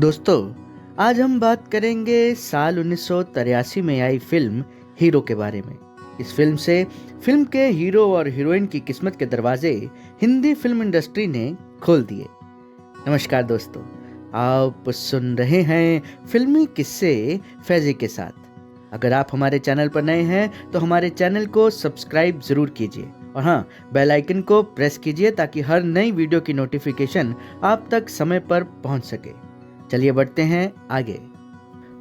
दोस्तों, आज हम बात करेंगे साल 1983 में आई फिल्म हीरो के बारे में। इस फिल्म से फिल्म के हीरो और हीरोइन की किस्मत के दरवाजे हिंदी फिल्म इंडस्ट्री ने खोल दिए। नमस्कार दोस्तों, आप सुन रहे हैं फिल्मी किस्से फैजी के साथ। अगर आप हमारे चैनल पर नए हैं तो हमारे चैनल को सब्सक्राइब जरूर कीजिए और हाँ, बेल आइकन को प्रेस कीजिए ताकि हर नई वीडियो की नोटिफिकेशन आप तक समय पर पहुंच सके। चलिए बढ़ते हैं आगे।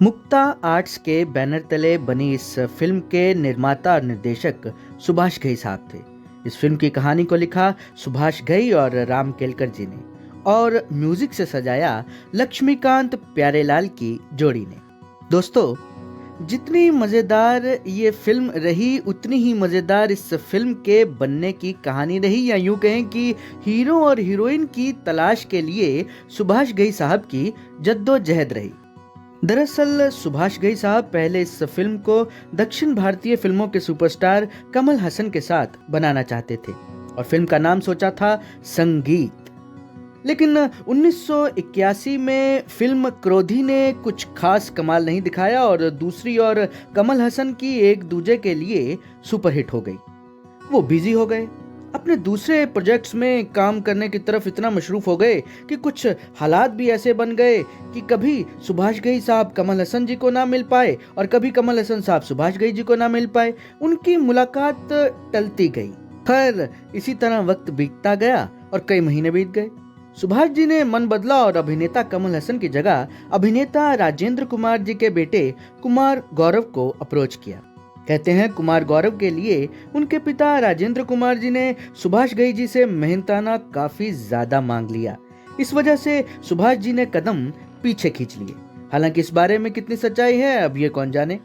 मुक्ता आर्ट्स के बैनर तले बनी इस फिल्म के निर्माता और निर्देशक सुभाष घई साहब थे। इस फिल्म की कहानी को लिखा सुभाष घई और राम केलकर जी ने और म्यूजिक से सजाया लक्ष्मीकांत प्यारेलाल की जोड़ी ने। दोस्तों, जितनी मजेदार ये फिल्म रही उतनी ही मजेदार इस फिल्म के बनने की कहानी रही, या यूं कहें कि हीरो और हीरोइन की तलाश के लिए सुभाष घई साहब की जद्दोजहद रही। दरअसल सुभाष घई साहब पहले इस फिल्म को दक्षिण भारतीय फिल्मों के सुपरस्टार कमल हसन के साथ बनाना चाहते थे और फिल्म का नाम सोचा था संगीत। लेकिन 1981 में फिल्म क्रोधी ने कुछ खास कमाल नहीं दिखाया और दूसरी ओर कमल हसन की एक दूजे के लिए सुपरहिट हो गई। वो बिजी हो गए, अपने दूसरे प्रोजेक्ट्स में काम करने की तरफ इतना मशरूफ हो गए कि कुछ हालात भी ऐसे बन गए कि कभी सुभाष घई साहब कमल हसन जी को ना मिल पाए और कभी कमल हसन साहब सुभाष घई जी को ना मिल पाए। उनकी मुलाकात टलती गई। खैर, इसी तरह वक्त बीतता गया और कई महीने बीत गए। सुभाष जी ने मन बदला और अभिनेता कमल हसन की जगह अभिनेता राजेंद्र कुमार जी के बेटे कुमार गौरव को अप्रोच किया। कहते हैं कुमार गौरव के लिए उनके पिता राजेंद्र कुमार जी ने सुभाष घई जी से मेहनताना काफी ज्यादा मांग लिया। इस वजह से सुभाष जी ने कदम पीछे खींच लिए। हालांकि इस बारे में कितनी सच्चाई है अब ये कौन जाने।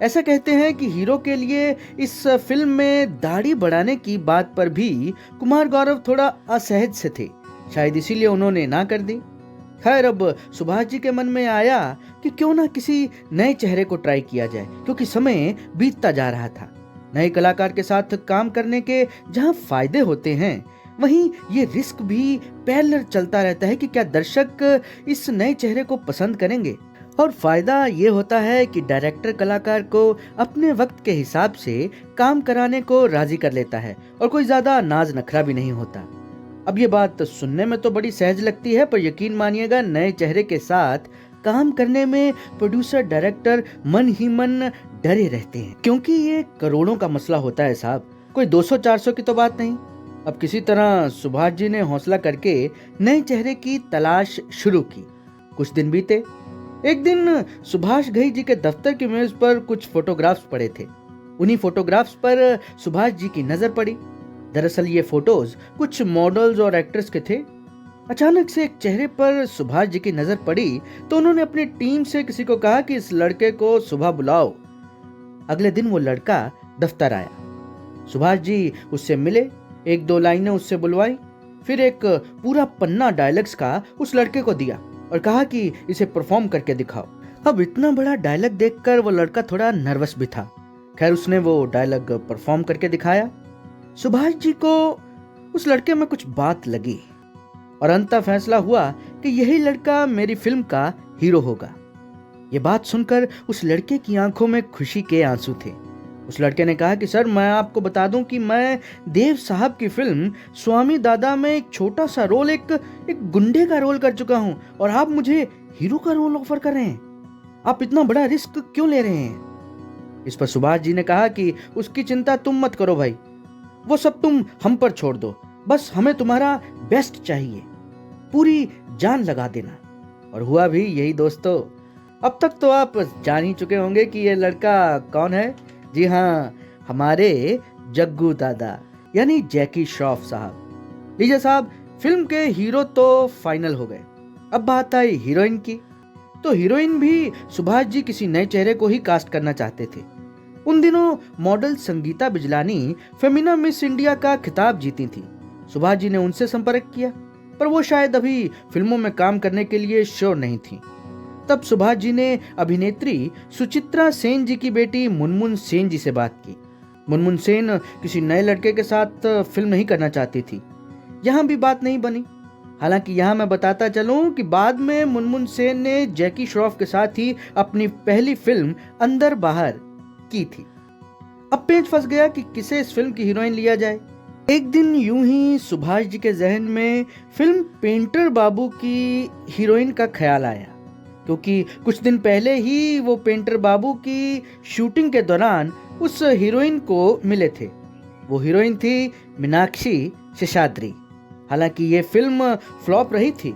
ऐसा कहते हैं कि हीरो के लिए इस फिल्म में दाढ़ी बढ़ाने की बात पर भी कुमार गौरव थोड़ा असहज से थे, शायद इसीलिए उन्होंने ना कर दी। खैर, अब सुभाष जी के मन में आया कि क्यों ना किसी नए चेहरे को ट्राई किया जाए, क्योंकि समय बीतता जा रहा था। नए कलाकार के साथ काम करने के जहां फायदे होते हैं, वहीं ये रिस्क भी पैरेलल चलता रहता है कि क्या दर्शक इस नए चेहरे को पसंद करेंगे। और फायदा ये होता है कि डायरेक्टर कलाकार को अपने वक्त के हिसाब से काम कराने को राजी कर लेता है और कोई ज्यादा नाज नखरा भी नहीं होता। अब ये बात सुनने में तो बड़ी सहज लगती है, पर यकीन मानिएगा नए चेहरे के साथ काम करने में प्रोड्यूसर डायरेक्टर मन ही मन डरे रहते हैं, क्योंकि ये करोड़ों का मसला होता है साहब, कोई 200-400 की तो बात नहीं। अब किसी तरह सुभाष जी ने हौसला करके नए चेहरे की तलाश शुरू की। कुछ दिन बीते। एक दिन सुभाष घई जी के दफ्तर की मेज पर कुछ फोटोग्राफ्स पड़े थे। उन्हीं फोटोग्राफ्स पर सुभाष जी की नजर पड़ी। दरअसल ये फोटोज कुछ मॉडल्स और एक्ट्रेस के थे। अचानक से एक चेहरे पर सुभाष जी की नजर पड़ी तो उन्होंने अपनी टीम से किसी को कहा कि इस लड़के को सुबह बुलाओ। अगले दिन वो लड़का दफ्तर आया। सुभाष जी उससे मिले, एक दो लाइनें उससे बुलवाई, फिर एक पूरा पन्ना डायलॉग्स का उस लड़के को दिया और कहा कि इसे परफॉर्म करके दिखाओ। अब इतना बड़ा डायलॉग देखकर वो लड़का थोड़ा नर्वस भी था। खैर, उसने वो डायलॉग परफॉर्म करके दिखाया। सुभाष जी को उस लड़के में कुछ बात लगी और अंततः फैसला हुआ कि यही लड़का मेरी फिल्म का हीरो होगा। ये बात सुनकर उस लड़के की आंखों में खुशी के आंसू थे। उस लड़के ने कहा कि सर, मैं आपको बता दूं कि मैं देव साहब की फिल्म स्वामी दादा में एक छोटा सा रोल, एक गुंडे का रोल कर चुका हूं और आप मुझे हीरो का रोल ऑफर कर रहे हैं। आप इतना बड़ा रिस्क क्यों ले रहे हैं? इस पर सुभाष जी ने कहा कि उसकी चिंता तुम मत करो भाई, वो सब तुम हम पर छोड़ दो, बस हमें तुम्हारा बेस्ट चाहिए, पूरी जान लगा देना। और हुआ भी यही दोस्तों। अब तक तो आप जान ही चुके होंगे कि ये लड़का कौन है। जी हाँ, हमारे जग्गू दादा यानी जैकी श्रॉफ साहब। लीजिए साहब, फिल्म के हीरो तो फाइनल हो गए। अब बात आई हीरोइन की। तो हीरोइन भी सुभाष जी किसी नए चेहरे को ही कास्ट करना चाहते थे। उन दिनों model Sangeeta Bijlani Femina miss India का खिताब जीती थी। सुभाष जी ने उनसे संपर्क किया, पर वो शायद अभी फिल्मों में काम करने के लिए श्योर नहीं थी। तब सुभाष जी ने अभिनेत्री सुचित्रा सेन जी की बेटी मुनमुन सेन जी से बात की। मुनमुन सेन किसी नए लड़के के साथ फिल्म नहीं करना चाहती थी। यहाँ भी बात नहीं बनी। हालांकि यहाँ मैं बताता चलूं कि बाद में मुनमुन सेन ने जैकी श्रॉफ के साथ ही अपनी पहली फिल्म अंदर बाहर की थी। अब पेच फंस गया कि किसे इस फिल्म की हीरोइन लिया जाए। एक दिन यूं ही सुभाष जी के जहन में फिल्म पेंटर बाबू की हीरोइन का ख्याल आया, क्योंकि कुछ दिन पहले ही वो पेंटर बाबू की शूटिंग के दौरान उस हीरोइन को मिले थे। वो हीरोइन थी मीनाक्षी शेषाद्री। हालांकि ये फिल्म फ्लॉप रही थी,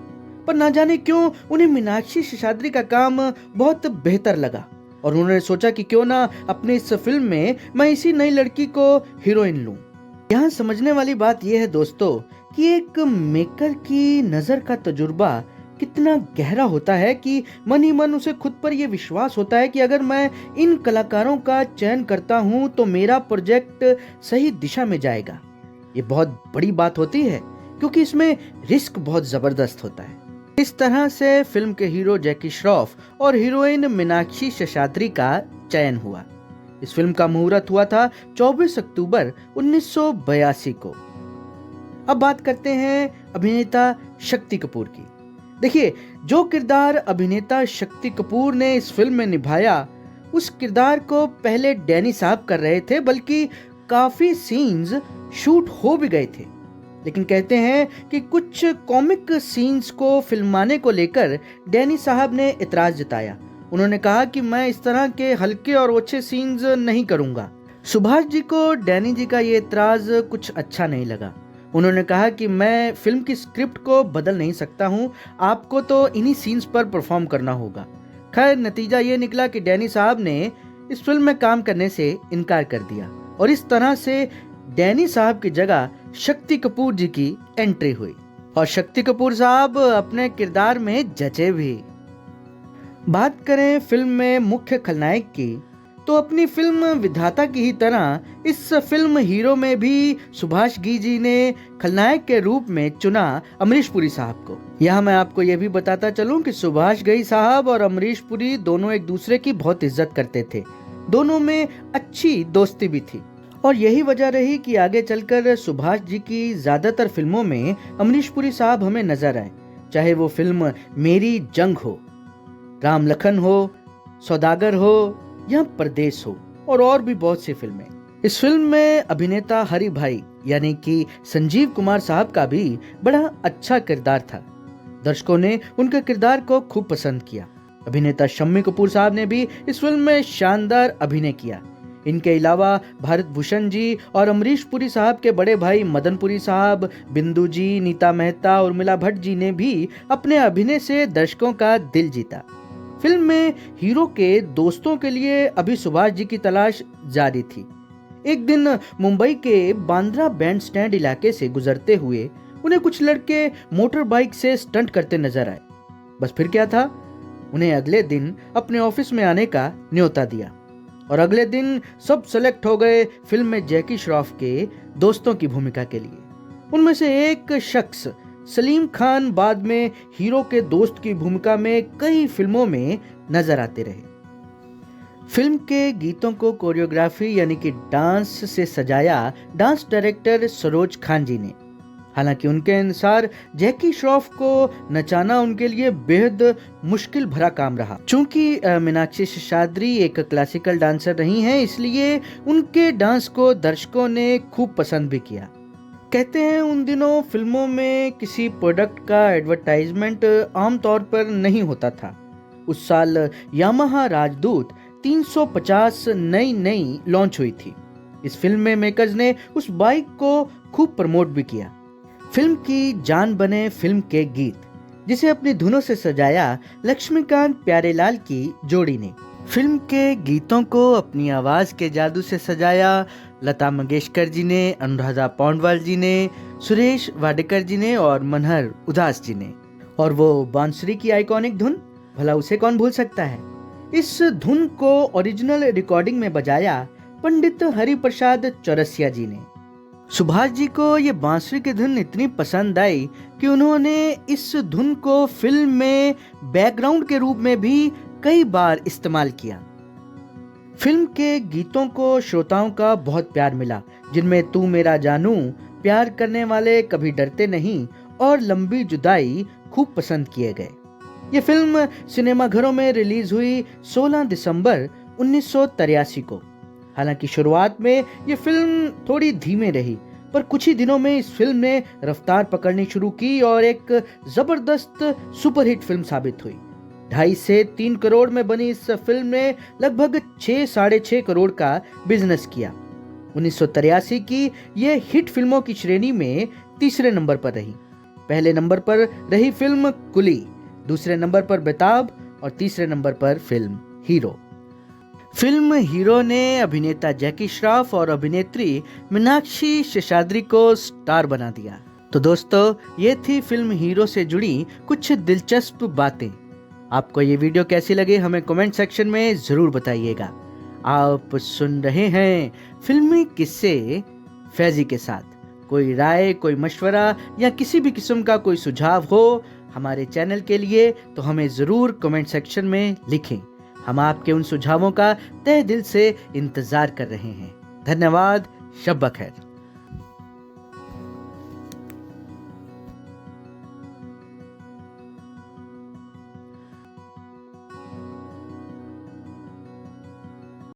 पर ना जाने क्यों उन्हें मीनाक्षी शेषाद्री का काम बहुत बेहतर लगा और उन्होंने सोचा कि क्यों ना अपनी इस फिल्म में मैं इसी नई लड़की को हीरोइन लूं। यहाँ समझने वाली बात यह है दोस्तों कि एक मेकर की नजर का तजुर्बा कितना गहरा होता है कि मन ही मन उसे खुद पर यह विश्वास होता है कि अगर मैं इन कलाकारों का चयन करता हूं तो मेरा प्रोजेक्ट सही दिशा में जाएगा। ये बहुत बड़ी बात होती है क्योंकि इसमें रिस्क बहुत जबरदस्त होता है। इस तरह से फिल्म के हीरो जैकी श्रॉफ और हीरोइन मीनाक्षी शेषाद्री का चयन हुआ। इस फिल्म का मुहूर्त हुआ था 24 अक्टूबर 1982 को। अब बात करते हैं अभिनेता शक्ति कपूर की। देखिए, जो किरदार अभिनेता शक्ति कपूर ने इस फिल्म में निभाया, उस किरदार को पहले डैनी साहब कर रहे थे, बल्कि काफी सीन्स शूट हो भी गए थे। लेकिन कहते हैं कि कुछ कॉमिक सीन्स को फिल्माने को लेकर डैनी साहब ने इतराज जताया। उन्होंने कहा कि मैं इस तरह के हल्के और ओछे सीन्स नहीं करूंगा। सुभाष जी को डैनी जी का ये इतराज कुछ अच्छा नहीं लगा। उन्होंने कहा कि मैं फिल्म की स्क्रिप्ट को बदल नहीं सकता हूं, आपको तो इन्हीं सीन्स पर परफॉर्म करना होगा। खैर, नतीजा ये निकला कि डैनी साहब ने इस फिल्म में काम करने से इनकार कर दिया और इस तरह से डैनी साहब की जगह शक्ति कपूर जी की एंट्री हुई और शक्ति कपूर साहब अपने किरदार में जचे भी। बात करें फिल्म में मुख्य खलनायक की, तो अपनी फिल्म विधाता की ही तरह इस फिल्म हीरो में भी सुभाष घई जी ने खलनायक के रूप में चुना अमरीश पुरी साहब को। यहाँ मैं आपको यह भी बताता चलूं कि सुभाष घई साहब और अमरीश पुरी दोनों एक दूसरे की बहुत इज्जत करते थे। दोनों में अच्छी दोस्ती भी थी और यही वजह रही कि आगे चलकर सुभाष जी की ज्यादातर फिल्मों में अमरीश पुरी साहब हमें नजर आए, चाहे वो फिल्म मेरी जंग हो, राम लखन हो, सौदागर हो या परदेश हो और भी बहुत सी फिल्में। इस फिल्म में अभिनेता हरि भाई यानी कि संजीव कुमार साहब का भी बड़ा अच्छा किरदार था। दर्शकों ने उनके किरदार को खूब पसंद किया। अभिनेता शम्मी कपूर साहब ने भी इस फिल्म में शानदार अभिनय किया। इनके अलावा भारत भूषण जी और अमरीश पुरी साहब के बड़े भाई मदन पुरी साहब, बिंदु जी, नीता मेहता, उर्मिला भट्ट जी ने भी अपने अभिनय से दर्शकों का दिल जीता। फिल्म में हीरो के दोस्तों के लिए अभी सुभाष जी की तलाश जारी थी। एक दिन मुंबई के बांद्रा बैंड स्टैंड इलाके से गुजरते हुए उन्हें कुछ लड़के मोटर बाइक से स्टंट करते नजर आए। बस फिर क्या था, उन्हें अगले दिन अपने ऑफिस में आने का न्योता दिया और अगले दिन सब सेलेक्ट हो गए फिल्म में जैकी श्रॉफ के दोस्तों की भूमिका के लिए। उनमें से एक शख्स सलीम खान बाद में हीरो के दोस्त की भूमिका में कई फिल्मों में नजर आते रहे। फिल्म के गीतों को कोरियोग्राफी यानी कि डांस से सजाया डांस डायरेक्टर सरोज खान जी ने। हालांकि उनके अनुसार जैकी श्रॉफ को नचाना उनके लिए बेहद मुश्किल भरा काम रहा। चूंकि मीनाक्षी शेषाद्री एक क्लासिकल डांसर रही हैं, इसलिए उनके डांस को दर्शकों ने खूब पसंद भी किया। कहते हैं उन दिनों फिल्मों में किसी प्रोडक्ट का एडवर्टाइजमेंट आमतौर पर नहीं होता था। उस साल यामाहा राजदूत 350 नई लॉन्च हुई थी। इस फिल्म में मेकर्स ने उस बाइक को खूब प्रमोट भी किया। फिल्म की जान बने फिल्म के गीत, जिसे अपनी धुनों से सजाया लक्ष्मीकांत प्यारेलाल की जोड़ी ने। फिल्म के गीतों को अपनी आवाज के जादू से सजाया लता मंगेशकर जी ने, अनुराधा पौंडवाल जी ने, सुरेश वाडेकर जी ने और मनहर उदास जी ने। और वो बांसुरी की आइकॉनिक धुन, भला उसे कौन भूल सकता है। इस धुन को ओरिजिनल रिकॉर्डिंग में बजाया पंडित हरिप्रसाद चौरसिया जी ने। सुभाष जी को ये बांसुरी की धुन इतनी पसंद आई कि उन्होंने इस धुन को फिल्म में बैकग्राउंड के रूप में भी कई बार इस्तेमाल किया। फिल्म के गीतों को श्रोताओं का बहुत प्यार मिला, जिनमें तू मेरा जानू, प्यार करने वाले कभी डरते नहीं और लंबी जुदाई खूब पसंद किए गए। ये फिल्म सिनेमाघरों में रिलीज हुई 16 दिसंबर 1983 को। हालांकि शुरुआत में ये फिल्म थोड़ी धीमे रही, पर कुछ ही दिनों में इस फिल्म ने रफ्तार पकड़नी शुरू की और एक जबरदस्त सुपरहिट फिल्म साबित हुई। 2.5 से 3 करोड़ में बनी इस फिल्म ने लगभग 6-6.5 करोड़ का बिजनेस किया। 1983 की ये हिट फिल्मों की श्रेणी में तीसरे नंबर पर रही। पहले नंबर पर रही फिल्म कुली, दूसरे नंबर पर बेताब और तीसरे नंबर पर फिल्म हीरो। फिल्म हीरो ने अभिनेता जैकी श्रॉफ और अभिनेत्री मीनाक्षी शेषाद्री को स्टार बना दिया। तो दोस्तों, ये थी फिल्म हीरो से जुड़ी कुछ दिलचस्प बातें। आपको ये वीडियो कैसी लगी हमें कमेंट सेक्शन में जरूर बताइएगा। आप सुन रहे हैं फिल्मी किस्से फैजी के साथ। कोई राय, कोई मशवरा या किसी भी किस्म का कोई सुझाव हो हमारे चैनल के लिए तो हमें ज़रूर कमेंट सेक्शन में लिखें। हम आपके उन सुझावों का तहे दिल से इंतज़ार कर रहे हैं। धन्यवाद। शब बखैर।